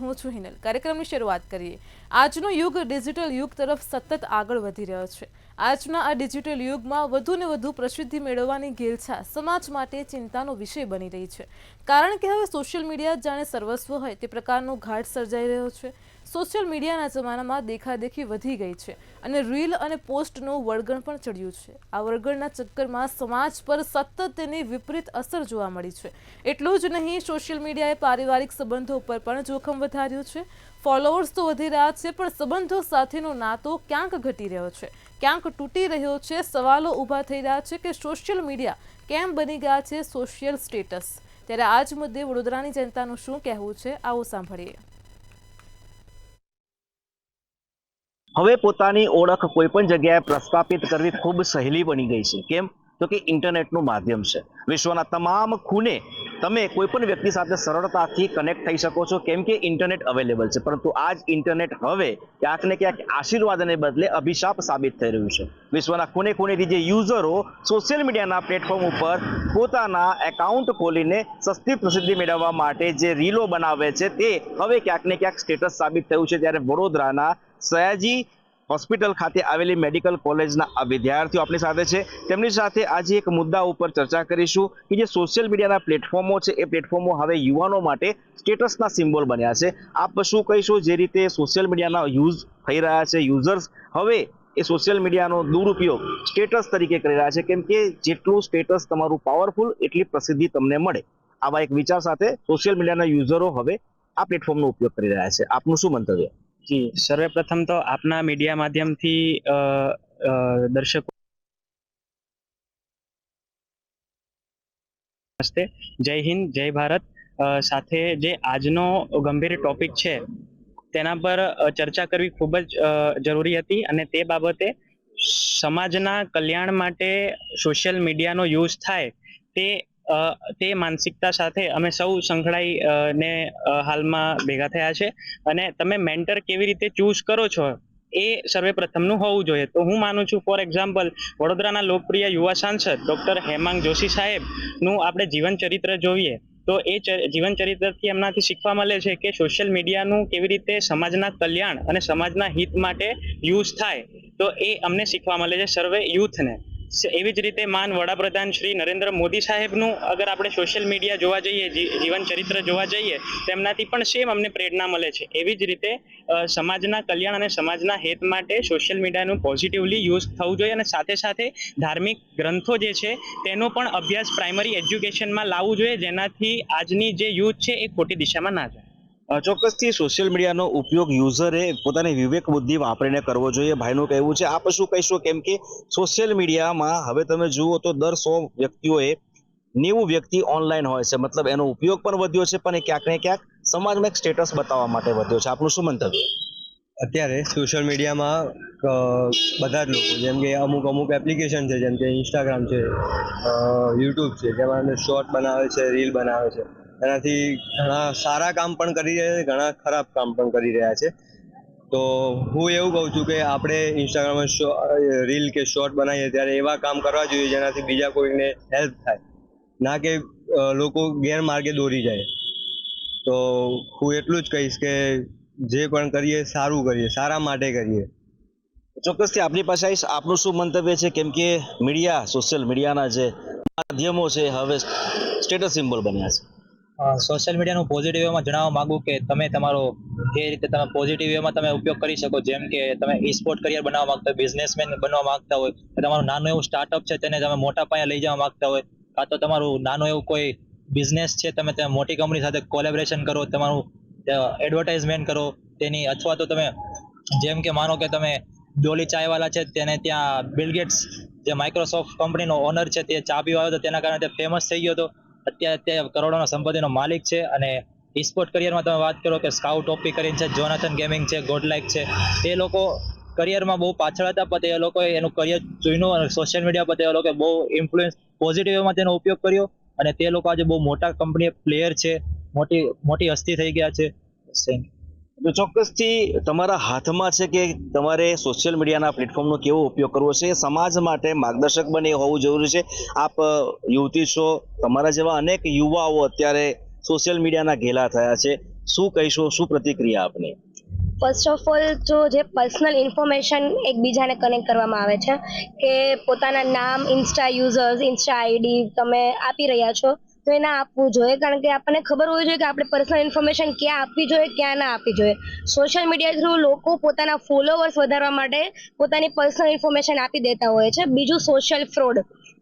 હું છું હિનલ। કાર્યક્રમની શરૂઆત કરીએ। આજનો યુગ ડિજિટલ યુગ તરફ સતત આગળ વધી રહ્યો છે। આજના આ ડિજિટલ યુગમાં વધુને વધુ પ્રસિદ્ધિ મેળવવાની ઘેલછા સમાજ માટે ચિંતાનો વિષય બની રહી છે, કારણ કે હવે સોશિયલ મીડિયા જાણે સર્વસ્વ હોય તે પ્રકારનો ઘાટ સર્જાઈ રહ્યો છે। સોશિયલ મીડિયાના જમાનામાં દેખાદેખી વધી ગઈ છે અને રીલ અને પોસ્ટનું વળગણ પણ ચડ્યું છે। આ વળગણના ચક્કરમાં સમાજ પર સતત તેની વિપરીત અસર જોવા મળી છે। એટલું જ નહીં, સોશિયલ મીડિયાએ પારિવારિક સંબંધો પર પણ જોખમ વધાર્યું છે। ફોલોઅર્સ તો વધી રહ્યા છે, પણ સંબંધો સાથેનો નાતો ક્યાંક ઘટી રહ્યો છે, ક્યાંક તૂટી રહ્યો છે। સવાલો ઊભા થઈ રહ્યા છે કે સોશિયલ મીડિયા કેમ બની ગયા છે સોશિયલ સ્ટેટસ। ત્યારે આ જ મુદ્દે વડોદરાની જનતાનું શું કહેવું છે, આવો સાંભળીએ। હવે પોતાની ઓળખ કોઈ પણ જગ્યાએ પ્રસ્થાપિત કરવી ખૂબ સહેલી બની ગઈ છે। કેમ તો કે ઇન્ટરનેટનું માધ્યમ છે। વિશ્વના તમામ ખૂણે તમે કોઈ પણ વ્યક્તિ સાથે સરળતાથી કનેક્ટ થઈ શકો છો, કેમ કે ઇન્ટરનેટ અવેલેબલ છે। પરંતુ આ જ ઇન્ટરનેટ હવે ક્યાંક ને ક્યાંક આશીર્વાદને બદલે અભિશાપ સાબિત થઈ રહ્યું છે। વિશ્વના ખૂણે ખૂણેથી જે યુઝરો સોશિયલ મીડિયાના પ્લેટફોર્મ ઉપર પોતાના એકાઉન્ટ ખોલીને સસ્તી પ્રસિદ્ધિ મેળવવા માટે જે રીલો બનાવે છે, તે હવે ક્યાંક ને ક્યાંક સ્ટેટસ સાબિત થયું છે। ત્યારે વડોદરાના સયાજી હોસ્પિટલ ખાતે આવેલી મેડિકલ કોલેજના આ વિદ્યાર્થીઓ આપણી સાથે છે। તેમની સાથે આજે એક મુદ્દા ઉપર ચર્ચા કરીશું કે જે સોશિયલ મીડિયાના પ્લેટફોર્મો છે, એ પ્લેટફોર્મો હવે યુવાનો માટે સ્ટેટસના સિમ્બોલ બન્યા છે। આપ શું કહીશો, જે રીતે સોશિયલ મીડિયાના યુઝ થઈ રહ્યા છે, યુઝર્સ હવે એ સોશિયલ મીડિયાનો દુરુપયોગ સ્ટેટસ તરીકે કરી રહ્યા છે, કેમ કે જેટલું સ્ટેટસ તમારું પાવરફુલ એટલી પ્રસિદ્ધિ તમને મળે। આવા એક વિચાર સાથે સોશિયલ મીડિયાના યુઝરો હવે આ પ્લેટફોર્મનો ઉપયોગ કરી રહ્યા છે। આપનું શું મંતવ્ય? જી, સર્વપ્રથમ તો આપના મીડિયા માધ્યમથી દર્શકો નમસ્તે, જય હિન્દ, જય ભારત। સાથે જે આજનો ગંભીર ટોપિક છે તેના પર ચર્ચા કરવી ખૂબ જ જરૂરી હતી અને તે બાબતે સમાજના કલ્યાણ માટે સોશિયલ મીડિયાનો યુઝ થાય તે માનસિકતા સાથે અમે સૌ સંકળાઈ ને હાલમાં ભેગા થયા છે। અને તમે મેન્ટર કેવી રીતે ચૂઝ કરો છો એ સર્વે પ્રથમનું હોવું જોઈએ। તો હું માનું છું, ફોર એક્ઝામ્પલ, વડોદરાના લોકપ્રિય યુવા સાંસદ ડૉક્ટર હેમાંગ જોશી સાહેબનું આપણે જીવન ચરિત્ર જોઈએ તો એ જીવન ચરિત્રથી એમનાથી શીખવા મળે છે કે સોશિયલ મીડિયાનું કેવી રીતે સમાજના કલ્યાણ અને સમાજના હિત માટે યુઝ થાય, તો એ અમને શીખવા મળે છે સર્વે યુથને। એવી જ રીતે માન વડાપ્રધાન શ્રી નરેન્દ્ર મોદી સાહેબનું અગર આપણે સોશિયલ મીડિયા જોવા જઈએ, જીવન ચરિત્ર જોવા જઈએ, તેમનાથી પણ સેમ અમને પ્રેરણા મળે છે। એવી જ રીતે સમાજના કલ્યાણ અને સમાજના હિત માટે સોશિયલ મીડિયાનું પોઝિટિવલી યુઝ થવું જોઈએ અને સાથે સાથે ધાર્મિક ગ્રંથો જે છે તેનો પણ અભ્યાસ પ્રાઇમરી એજ્યુકેશનમાં લાવવું જોઈએ, જેનાથી આજની જે યુથ છે એ ખોટી દિશામાં ના જાય। ચોક્કસથી સોશિયલ મીડિયાનો ઉપયોગ યુઝરે પોતાની વિવેક બુદ્ધિ વાપરીને કરવો જોઈએ, ભાઈનું કહેવું છે। આપ શું કહીશો, કેમ કે સોશિયલ મીડિયામાં હવે તમે જુઓ તો દર 100 વ્યક્તિઓએ 90 વ્યક્તિ ઓનલાઈન હોય છે। મતલબ એનો ઉપયોગ પણ વધ્યો છે, પણ એ ક્યાંક ને ક્યાંક સમાજમાં એક સ્ટેટસ બતાવવા માટે વધ્યો છે। આપનું શું મંતવ્ય? અત્યારે સોશિયલ મીડિયામાં બધા જ લોકો, જેમ કે અમુક એપ્લિકેશન છે, જેમ કે ઇન્સ્ટાગ્રામ છે, યુટ્યુબ છે, જેમાં શોર્ટ બનાવે છે, રીલ બનાવે છે। એનાથી ઘણા સારા કામ પણ કરી રહ્યા છે, ઘણા ખરાબ કામ પણ કરી રહ્યા છે। તો હું એવું કહું છું કે આપણે ઇન્સ્ટાગ્રામમાં રીલ કે શોર્ટ બનાવીએ ત્યારે એવા કામ કરવા જોઈએ જેનાથી બીજા કોઈને હેલ્પ થાય, ના કે લોકો ગેરમાર્ગે દોરી જાય। તો હું એટલું જ કહીશ કે જે પણ કરીએ સારું કરીએ, સારા માટે કરીએ। ચોક્કસથી આપની પાસે આવીશ। આપનું શું મંતવ્ય છે, કેમ કે મીડિયા, સોશિયલ મીડિયાના જે માધ્યમો છે હવે સ્ટેટસ સિમ્બોલ બન્યા છે? સોશિયલ મીડિયાનું પોઝિટિવ વેમાં જણાવવા માંગુ કે તમે તમારો જે રીતે તમે પોઝિટિવ વેમાં તમે ઉપયોગ કરી શકો, જેમ કે તમે ઈ સ્પોર્ટ કરિયર બનાવવા માંગતા હોય, બિઝનેસમેન બનવા માંગતા હોય, તમારું નાનું એવું સ્ટાર્ટઅપ છે તેને તમે મોટા પાયે લઈ જવા માંગતા હોય, કાં તો તમારું નાનું એવું કોઈ બિઝનેસ છે, તમે ત્યાં મોટી કંપની સાથે કોલેબરેશન કરો, તમારું એડવર્ટાઇઝમેન્ટ કરો તેની, અથવા તો તમે જેમ કે માનો કે તમે ડોલી ચાયવાલા છે, તેને ત્યાં બિલ ગેટ્સ જે માઇક્રોસોફ્ટ કંપનીનો ઓનર છે તે ચા પીવા આવ્યો હતો, તેના કારણે તે ફેમસ થઈ ગયો હતો, અત્યારે તે કરોડોના સંપત્તિનો માલિક છે। અને ઈ સ્પોર્ટ કરિયરમાં તમે વાત કરો કે સ્કાઉટ ટોપી કરીને છે, જોનાથન ગેમિંગ છે, ગોડલાઇક છે, તે લોકો કરિયરમાં બહુ પાછળ હતા, પણ તે લોકોએ એનું કરિયર જોઈનું અને સોશિયલ મીડિયા પર તે લોકોએ બહુ ઇન્ફ્લુઅન્સ પોઝિટિવ વેમાં તેનો ઉપયોગ કર્યો અને તે લોકો આજે બહુ મોટા કંપની પ્લેયર છે, મોટી હસ્તી થઈ ગયા છે। તો ચોક્કસથી તમારા હાથમાં છે કે તમારે સોશિયલ મીડિયાના પ્લેટફોર્મનો કેવો ઉપયોગ કરવો છે, સમાજ માટે માર્ગદર્શક બને હોવું જરૂરી છે। આપ યુવતી છો, તમારા જેવા અનેક યુવાઓ અત્યારે સોશિયલ મીડિયાના ઘેલા થયા છે। શું કહીશો, શું પ્રતિક્રિયા આપની? ફર્સ્ટ ઓફ ઓલ તો જે પર્સનલ ઇન્ફોર્મેશન એકબીજાને કનેક્ટ કરવામાં આવે છે કે પોતાના નામ, ઇન્સ્ટા યુઝર્સ, ઇન્સ્ટા આઈડી તમે આપી રહ્યા છો તો એ ના આપવું જોઈએ, કારણ કે આપણને ખબર હોવી જોઈએ કે આપણે પર્સનલ ઇન્ફોર્મેશન ક્યાં આપવી જોઈએ, ક્યાં ના આપવી જોઈએ. સોશિયલ મીડિયા થ્રુ લોકો પોતાના ફોલોવર્સ વધારવા માટે પોતાની પર્સનલ ઇન્ફોર્મેશન આપી દેતા હોય છે. બીજું સોશિયલ ફ્રોડ,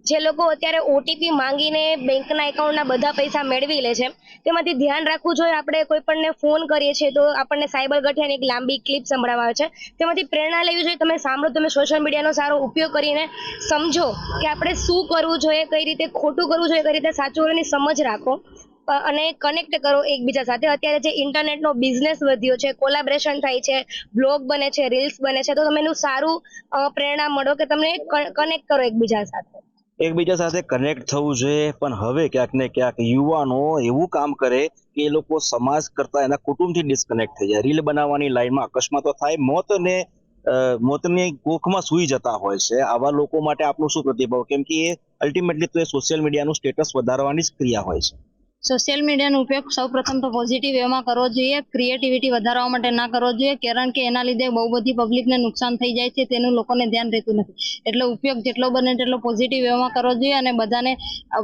જે લોકો અત્યારે ઓટીપી માંગીને બેંકના એકાઉન્ટના બધા પૈસા મેળવી લે છે, તેમાંથી ધ્યાન રાખવું જોઈએ. આપણે કોઈ પણને ફોન કરીએ છીએ તો આપણને સાયબર ગઠિયાની એક લાંબી ક્લિપ સંભળાવવામાં આવે છે, તેમાંથી પ્રેરણા લેવી જોઈએ. તમે સાંભળો, તમે સોશિયલ મીડિયાનો સારો ઉપયોગ કરીને સમજો કે આપણે શું કરવું જોઈએ, કઈ રીતે ખોટું કરવું જોઈએ, કઈ રીતે સાચું કરવાની સમજ રાખો અને કનેક્ટ કરો એકબીજા સાથે. અત્યારે જે ઇન્ટરનેટનો બિઝનેસ વધ્યો છે, કોલાબરેશન થાય છે, બ્લોગ બને છે, રીલ્સ બને છે, તો તમે એનું સારું પ્રેરણા મળો કે તમને કનેક્ટ કરો એકબીજા સાથે. એકબીજા સાથે કનેક્ટ થવું જોઈએ, પણ હવે ક્યાંક ને ક્યાંક યુવાનો એવું કામ કરે કે એ લોકો સમાજ કરતા એના કુટુંબથી ડિસ્કનેક્ટ થઈ જાય. રીલ બનાવવાની લાઈનમાં અકસ્માતો થાય, મોતની કોખમાં સૂઈ જતા હોય છે. આવા લોકો માટે આપનું શું પ્રતિભાવ? કેમ કે એ અલ્ટિમેટલી તો એ સોશિયલ મીડિયાનું સ્ટેટસ વધારવાની જ ક્રિયા હોય છે. સોશિયલ મીડિયાનો ઉપયોગ સૌપ્રથમ તો પોઝિટિવ વેમાં કરવો જોઈએ, ક્રિએટિવિટી વધારવા માટે ના કરવો જોઈએ, કારણ કે એના લીધે બહુ બધી પબ્લિકને નુકસાન થઈ જાય છે, તેનું લોકોને ધ્યાન રહેતું નથી. એટલે ઉપયોગ જેટલો બને તેટલો પોઝિટિવ વેમાં કરવો જોઈએ અને બધાને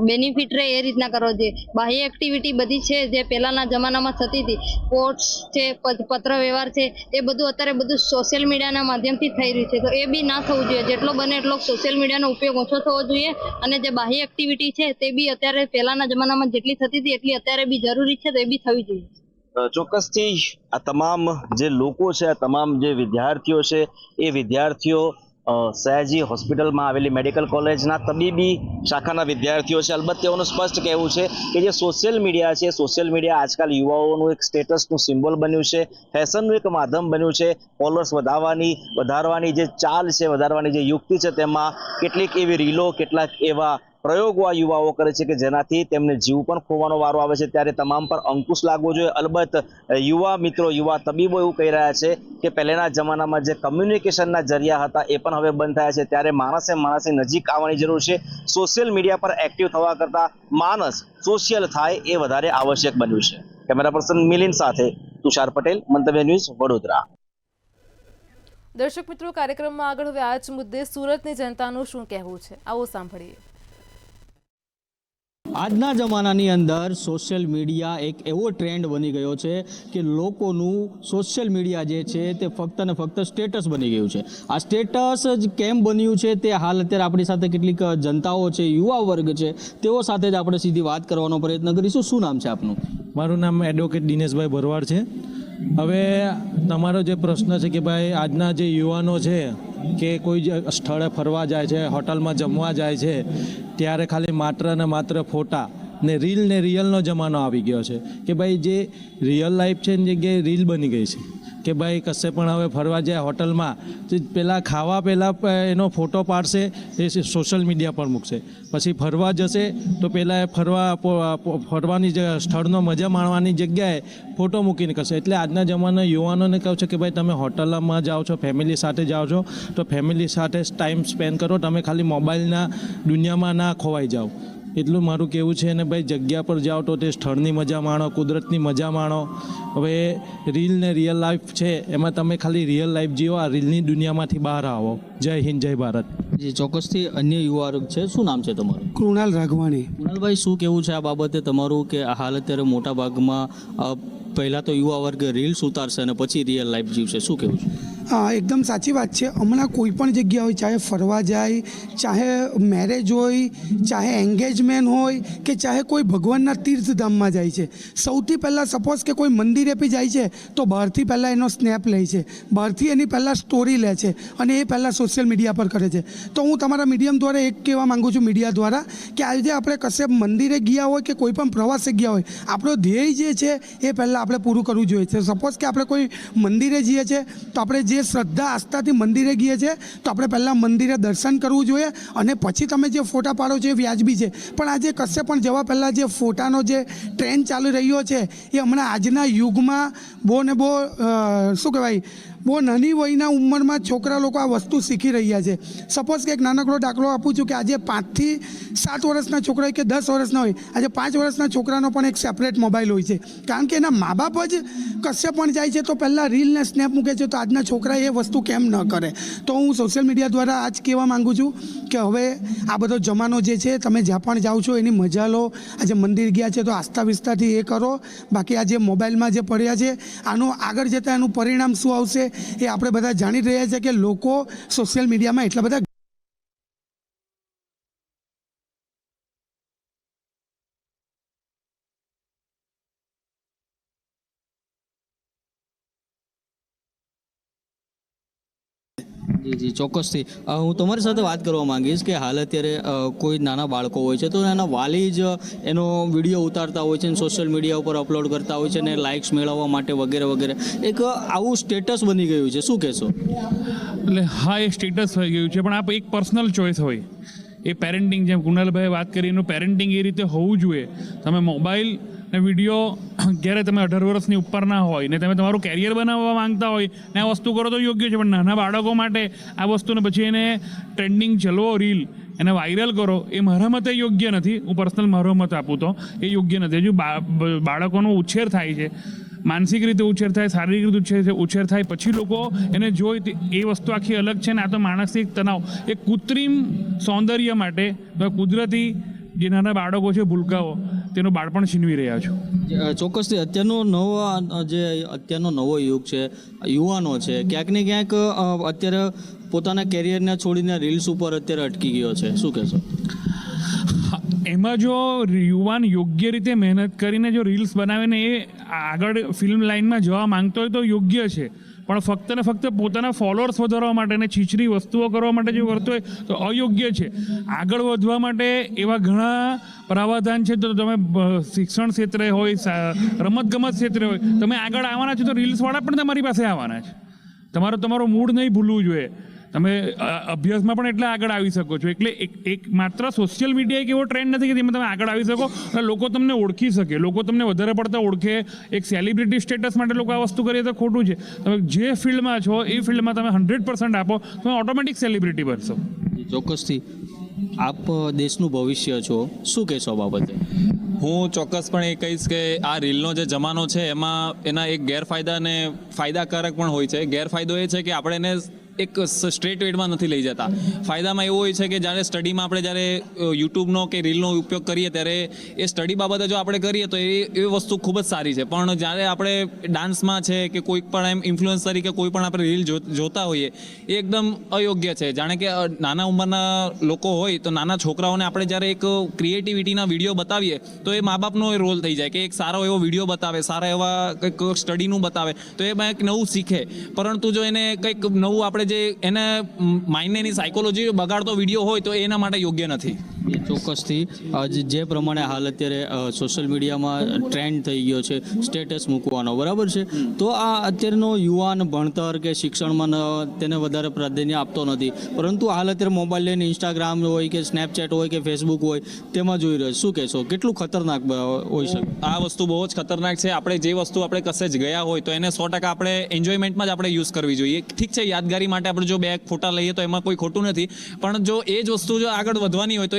બેનિફિટ રહે એ રીતના કરવો જોઈએ. બાહ્ય એક્ટિવિટી બધી છે જે પહેલાના જમાનામાં થતી હતી, કોર્ટ્સ છે, પત્ર વ્યવહાર છે, એ બધું અત્યારે બધું સોશિયલ મીડિયાના માધ્યમથી થઈ રહ્યું છે, તો એ બી ના થવું જોઈએ. જેટલો બને એટલો સોશિયલ મીડિયાનો ઉપયોગ ઓછો થવો જોઈએ અને જે બાહ્ય એક્ટિવિટી છે તે બી અત્યારે પહેલાના જમાનામાં જેટલી થતી હતી એટલી અત્યારે બી જરૂરી છે, તો એ બી થવી જોઈએ. ચોક્કસથી આ તમામ જે લોકો છે, આ તમામ જે વિદ્યાર્થીઓ છે, એ વિદ્યાર્થીઓ સયાજી હોસ્પિટલમાં આવેલી મેડિકલ કોલેજના તબીબી શાખાના વિદ્યાર્થીઓ છે. અલબત્ત તેઓનું સ્પષ્ટ કહેવું છે કે જે સોશિયલ મીડિયા છે, સોશિયલ મીડિયા આજકાલ યુવાઓનું એક સ્ટેટસનું સિમ્બોલ બન્યું છે, ફેશનનું એક માધ્યમ બન્યું છે. ફોલોઅર્સ વધારવાની જે ચાલ છે, વધારવાની જે યુક્તિ છે, તેમાં કેટલીક એવી રીલો, કેટલાક એવા પ્રયોગો આ યુવાઓ કરે છે કે જેનાથી તેમને જીવ પણ ખોવાનો વારો આવે છે. ત્યારે તમામ પર અંકુશ લાગવો જોઈએ. અલબત્ત યુવા મિત્રો, યુવા તબીબો એવું કહી રહ્યા છે કે પહેલાના જમાનામાં જે કમ્યુનિકેશનના જરિયા હતા એ પણ હવે બંધ થયા છે. ત્યારે માણસની નજીક આવવાની જરૂર છે. સોશિયલ મીડિયા પર એક્ટિવ થવા કરતાં માણસ સોશિયલ થાય એ વધારે આવશ્યક બન્યું છે. કેમેરા પર્સન મિલિંદ સાથે તુષાર પટેલ, મંતવ્ય ન્યૂઝ, વડોદરા. દર્શક મિત્રો, કાર્યક્રમમાં આગળ હવે આ જ મુદ્દે સુરતની જનતાનું શું કહેવું છે, આવો સાંભળીએ. આજના જમાનાની અંદર સોશિયલ મીડિયા એક એવો ટ્રેન્ડ બની ગયો છે કે લોકોનું સોશિયલ મીડિયા જે છે તે ફક્ત ને ફક્ત સ્ટેટસ બની ગયું છે. આ સ્ટેટસ જ કેમ બન્યું છે તે હાલ અત્યારે આપણી સાથે કેટલીક જનતાઓ છે, યુવા વર્ગ છે, તેઓ સાથે જ આપણે સીધી વાત કરવાનો પ્રયત્ન કરીશું. શું નામ છે આપનું? મારું નામ એડવોકેટ દિનેશભાઈ ભરવાડ છે. હવે તમારો જે પ્રશ્ન છે કે ભાઈ આજના જે યુવાનો છે કે કોઈ સ્થળે ફરવા જાય છે, હોટલમાં જમવા જાય છે, ત્યારે ખાલી માત્ર ને માત્ર ફોટા ને રીલ ને રિયલનો જમાનો આવી ગયો છે કે ભાઈ જે રિયલ લાઈફ છે એની જગ્યાએ રીલ બની ગઈ છે કે ભાઈ કશે પણ હવે ફરવા જાય હોટલમાં તો પહેલાં ખાવા પહેલાં એનો ફોટો પાડશે, એ સોશિયલ મીડિયા પર મૂકશે. પછી ફરવા જશે તો પહેલાં ફરવાની સ્થળનો મજા માણવાની જગ્યાએ ફોટો મૂકીને કરશે. એટલે આજના જમાના યુવાનોને કહું છું કે ભાઈ તમે હોટલમાં જાઓ છો, ફેમિલી સાથે જાઓ છો, તો ફેમિલી સાથે ટાઈમ સ્પેન્ડ કરો. તમે ખાલી મોબાઈલના દુનિયામાં ના ખોવાઈ જાઓ, એટલું મારું કહેવું છે. અને ભાઈ જગ્યા પર જાઓ તો તે સ્થળની મજા માણો, કુદરતની મજા માણો. હવે રીલ ને રિયલ લાઈફ છે એમાં તમે ખાલી રિયલ લાઈફ જીવો, આ રીલની દુનિયામાંથી બહાર આવો. જય હિન્દ, જય ભારત. જે ચોક્કસથી અન્ય યુવા વર્ગ છે, શું નામ છે તમારું? કૃણાલ રાઘવાણી. કૃણાલભાઈ, શું કહેવું છે આ બાબતે તમારું કે હાલ અત્યારે મોટા ભાગમાં પહેલાં તો યુવા વર્ગ રીલ્સ ઉતારશે અને પછી રિયલ લાઈફ જીવશે, શું કહેવું છે? હા, એકદમ સાચી વાત છે. હમણાં કોઈ પણ જગ્યા હોય, ચાહે ફરવા જાય, ચાહે મેરેજ હોય, ચાહે એન્ગેજમેન્ટ હોય કે ચાહે કોઈ ભગવાનના તીર્થધામમાં જાય છે, સૌથી પહેલાં સપોઝ કે કોઈ મંદિરે બી જાય છે તો બહારથી પહેલાં એનો સ્નેપ લે છે, બહારથી એની પહેલાં સ્ટોરી લે છે અને એ પહેલાં સોશિયલ મીડિયા પર કરે છે. તો હું તમારા મીડિયમ દ્વારા એક કહેવા માગું છું, મીડિયા દ્વારા, કે આજે આપણે કશે મંદિરે ગયા હોય કે કોઈ પણ પ્રવાસે ગયા હોય, આપણો ધ્યેય જે છે એ પહેલાં આપણે પૂરું કરવું જોઈએ છે. સપોઝ કે આપણે કોઈ મંદિરે જઈએ છીએ તો આપણે જે શ્રદ્ધા આસ્થાથી મંદિરે ગઈએ છે તો આપણે પહેલાં મંદિરે દર્શન કરવું જોઈએ અને પછી તમે જે ફોટા પાડો છો એ વ્યાજબી છે. પણ આજે કશે પણ જવા પહેલાં જે ફોટાનો જે ટ્રેન્ડ ચાલી રહ્યો છે એ હમણાં આજના યુગમાં બહુ શું કહેવાય બહુ નાની વયના ઉંમરમાં છોકરા લોકો આ વસ્તુ શીખી રહ્યા છે. સપોઝ કે એક નાનકડો દાખલો આપું છું કે આજે 5 થી 7 વર્ષના છોકરા હોય કે 10 વર્ષના હોય, આજે 5 વર્ષના છોકરાનો પણ એક સેપરેટ મોબાઈલ હોય છે, કારણ કે એના મા બાપ જ કશે પણ જાય છે તો પહેલાં રીલ ને સ્નેપ મૂકે છે. તો આજના છોકરા એ વસ્તુ કેમ ન કરે? તો હું સોશિયલ મીડિયા દ્વારા આજ કહેવા માગું છું કે હવે આ બધો જમાનો જે છે તમે જ્યાં પણ જાઓ છો એની મજા લો. આજે મંદિર ગયા છે તો આસ્થા વિસ્તારથી એ કરો. બાકી આ જે મોબાઈલમાં જે પડ્યા છે આનું આગળ જતાં એનું પરિણામ શું આવશે એ આપણે બધા જાણી રહ્યા છીએ કે લોકો સોશિયલ મીડિયામાં એટલા બધા જી ચોક્કસથી હું તમારી સાથે વાત કરવા માંગીશ કે હાલ અત્યારે કોઈ નાના બાળકો હોય છે તો એના વાલી જ એનો વિડીયો ઉતારતા હોય છે અને સોશિયલ મીડિયા ઉપર અપલોડ કરતા હોય છે અને લાઇક્સ મેળવવા માટે વગેરે વગેરે એક આવું સ્ટેટસ બની ગયું છે. શું કહેશો? એટલે હા, એ સ્ટેટસ થઈ ગયું છે, પણ આ એક પર્સનલ ચોઇસ હોય. એ પેરેન્ટિંગ, જેમ કુણાલભાઈ વાત કરી, એનું પેરેન્ટિંગ એ રીતે હોવું જોઈએ. તમે મોબાઈલ ને વિડીયો જ્યારે તમે 18 વર્ષની ઉપરના હોય ને તમે તમારું કેરિયર બનાવવા માંગતા હોય ને આ વસ્તુ કરો તો યોગ્ય છે, પણ નાના બાળકો માટે આ વસ્તુને પછી એને ટ્રેન્ડિંગ ચલવો, રીલ એને વાયરલ કરો, એ મારા મતે યોગ્ય નથી. હું પર્સનલ મારો મત આપું તો એ યોગ્ય નથી. હજુ બાળકોનો ઉછેર થાય છે, માનસિક રીતે ઉછેર થાય, શારીરિક રીતે ઉછેર થાય, પછી લોકો એને જોઈ એ વસ્તુ આખી અલગ છે ને આ તો માનસિક તણાવ, એક કૃત્રિમ સૌંદર્ય માટે કુદરતી જે નાના બાળકો છે, ભૂલકાઓ, તેનું બાળપણ છીનવી રહ્યા છો. ચોક્કસથી અત્યારનો નવો યુગ છે, યુવાનો છે, ક્યાંક ને ક્યાંક અત્યારે પોતાના કેરિયરને છોડીને રીલ્સ ઉપર અત્યારે અટકી ગયો છે. શું કહેશો? એમાં જો યુવાન યોગ્ય રીતે મહેનત કરીને જો રીલ્સ બનાવીને એ આગળ ફિલ્મ લાઇનમાં જવા માંગતો હોય તો યોગ્ય છે, પણ ફક્ત ને ફક્ત પોતાના ફોલોઅર્સ વધારવા માટે અને છીછરી વસ્તુઓ કરવા માટે જો કરતો હોય તો અયોગ્ય છે. આગળ વધવા માટે એવા ઘણા પ્રાવધાન છે. તો તમે શિક્ષણ ક્ષેત્રે હોય, રમતગમત ક્ષેત્રે હોય, તમે આગળ આવવાના છો તો રીલ્સવાળા પણ તમારી પાસે આવવાના છે. તમારો મૂડ નહીં ભૂલવું જોઈએ. તમે અભ્યાસમાં પણ એટલે આગળ આવી શકો છો. એટલે એક માત્ર સોશિયલ મીડિયા એક એવો ટ્રેન્ડ નથી કે જેમાં તમે આગળ આવી શકો અને લોકો તમને ઓળખી શકે, લોકો તમને વધારે પડતા ઓળખે. એક સેલિબ્રિટી સ્ટેટસ માટે લોકો આ વસ્તુ કરીએ તો ખોટું છે. તમે જે ફિલ્ડમાં છો એ ફિલ્ડમાં તમે 100% આપો, તમે ઓટોમેટિક સેલિબ્રિટી બનશો. ચોક્કસથી આપ દેશનું ભવિષ્ય છો, શું કહેશો આ બાબતે? હું ચોક્કસપણે એ કહીશ કે આ રીલનો જે જમાનો છે એમાં એના એક ગેરફાયદા અને ફાયદાકારક પણ હોય છે. ગેરફાયદો એ છે કે આપણે એને એક સ્ટ્રેટ વેમાં નથી લઈ જતા. ફાયદામાં એવું હોય છે કે જ્યારે સ્ટડીમાં આપણે જ્યારે યુટ્યુબનો કે રીલનો ઉપયોગ કરીએ ત્યારે એ સ્ટડી બાબતે જો આપણે કરીએ તો એ વસ્તુ ખૂબ જ સારી છે, પણ જ્યારે આપણે ડાન્સમાં છે કે કોઈક પણ એમ ઇન્ફ્લુઅન્સ તરીકે કોઈ પણ આપણે રીલ જોતા હોઈએ એ એકદમ અયોગ્ય છે. જાણે કે નાના ઉંમરના લોકો હોય તો નાના છોકરાઓને આપણે જ્યારે એક ક્રિએટિવિટીના વિડીયો બતાવીએ તો એ મા બાપનો એ રોલ થઈ જાય કે એક સારો એવો વિડીયો બતાવે, સારા એવા કંઈક સ્ટડીનું બતાવે તો એમાં એક નવું શીખે. પરંતુ જો એને કંઈક નવું આપણે જે એને માઇન્ડને એની સાયકોલોજી બગાડતો વિડીયો હોય તો એના માટે યોગ્ય નથી. ચોક્કસથી જે પ્રમાણે હાલ અત્યારે સોશિયલ મીડિયામાં ટ્રેન્ડ થઈ ગયો છે સ્ટેટસ મૂકવાનો, બરાબર છે, તો આ અત્યારનો યુવાન ભણતર કે શિક્ષણમાં તેને વધારે પ્રાધાન્ય આપતો નથી, પરંતુ હાલ અત્યારે મોબાઈલ લઈને ઇન્સ્ટાગ્રામ હોય કે સ્નેપચેટ હોય કે ફેસબુક હોય તેમાં જોઈ રહ્યો. શું કહેશો, કેટલું ખતરનાક હોઈ શકે? આ વસ્તુ બહુ જ ખતરનાક છે. આપણે જે વસ્તુ આપણે કશે જ ગયા હોય તો એને 100% આપણે એન્જોયમેન્ટમાં જ આપણે યુઝ કરવી જોઈએ. ઠીક છે, યાદગારી માટે આપણે જો બે ફોટા લઈએ તો એમાં કોઈ ખોટું નથી, પણ જો એ જ વસ્તુ જો આગળ વધવાની હોય તો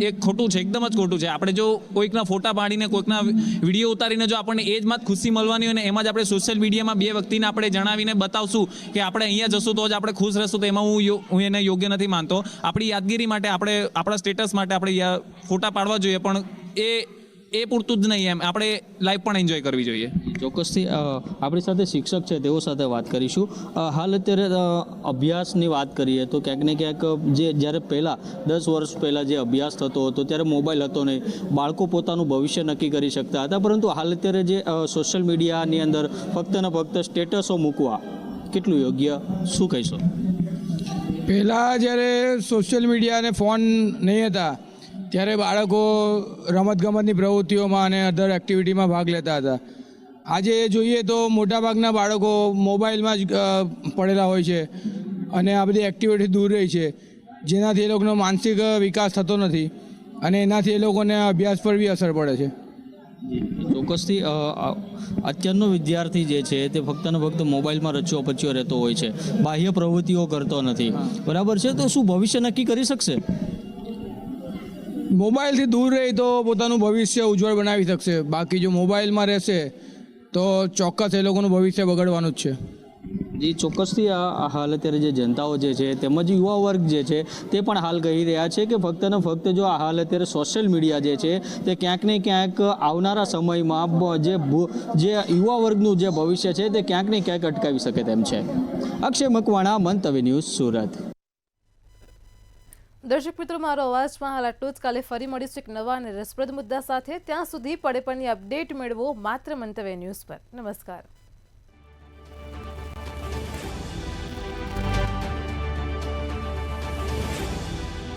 એક ખોટું છે, એકદમ જ ખોટું છે. આપણે જો કોઈકના ફોટા પાડીને કોઈકના વિડીયો ઉતારીને જો આપણને એ જ માં જ ખુશી મળવાની હોય ને એમાં જ આપણે સોશિયલ મીડિયામાં બે વ્યક્તિને આપણે જણાવીને બતાવશું કે આપણે અહીંયા જશું તો જ આપણે ખુશ રહેશું, તો એમાં હું એને યોગ્ય નથી માનતો. આપણી યાદગીરી માટે આપણે આપણા સ્ટેટસ માટે આપણે ફોટા પાડવા જોઈએ, પણ એ પૂરતું જ નહીં, એમ આપણે લાઈફ પણ એન્જોય કરવી જોઈએ. ચોક્કસથી આપણી સાથે શિક્ષક છે તેઓ સાથે વાત કરીશું. હાલ અત્યારે અભ્યાસની વાત કરીએ તો ક્યાંક ને ક્યાંક જ્યારે પહેલાં 10 વર્ષ પહેલાં જે અભ્યાસ થતો હતો ત્યારે મોબાઈલ હતો નહીં, બાળકો પોતાનું ભવિષ્ય નક્કી કરી શકતા હતા, પરંતુ હાલ અત્યારે જે સોશિયલ મીડિયાની અંદર ફક્ત ને ફક્ત સ્ટેટસો મૂકવા કેટલું યોગ્ય, શું કહીશો? પહેલાં જ્યારે સોશિયલ મીડિયા અને ફોન નહીં હતા ત્યારે બાળકો રમતગમતની પ્રવૃત્તિઓમાં અને અધર એક્ટિવિટીમાં ભાગ લેતા હતા. આજે જોઈએ તો મોટાભાગના બાળકો મોબાઈલમાં જ પડેલા હોય છે અને આ બધી એક્ટિવિટી દૂર રહી છે, જેનાથી એ લોકોનો માનસિક વિકાસ થતો નથી અને એનાથી એ લોકોને અભ્યાસ પર બી અસર પડે છે. ચોક્કસથી અત્યારનો વિદ્યાર્થી જે છે તે ફક્ત ને ફક્ત મોબાઈલમાં રચ્યો પચ્યો રહેતો હોય છે, બાહ્ય પ્રવૃત્તિઓ કરતો નથી, બરાબર છે. તો શું ભવિષ્ય નક્કી કરી શકશે? મોબાઈલથી દૂર રહી તો પોતાનું ભવિષ્ય ઉજ્જવળ બનાવી શકશે, બાકી જો મોબાઈલમાં રહેશે તો ચોક્કસ એ લોકોનું ભવિષ્ય બગડવાનું જ છે. જી ચોક્કસથી આ હાલ અત્યારે જે જનતાઓ જે છે તેમજ યુવા વર્ગ જે છે તે પણ હાલ કહી રહ્યા છે કે ફક્ત ને ફક્ત જો આ હાલ અત્યારે સોશિયલ મીડિયા જે છે તે ક્યાંક ને ક્યાંક આવનારા સમયમાં જે યુવા વર્ગનું જે ભવિષ્ય છે તે ક્યાંક ને ક્યાંક અટકાવી શકે તેમ છે. અક્ષય મકવાણા, મંતવ્ય ન્યૂઝ, સુરત. દર્શક મિત્રો, મારો અવાજમાં હાલ આટલું જ. કાલે ફરી મળીશું એક નવા અને રસપ્રદ મુદ્દા સાથે. ત્યાં સુધી પડે પણની અપડેટ મેળવો માત્ર મંતવ્ય ન્યૂઝ પર. નમસ્કાર.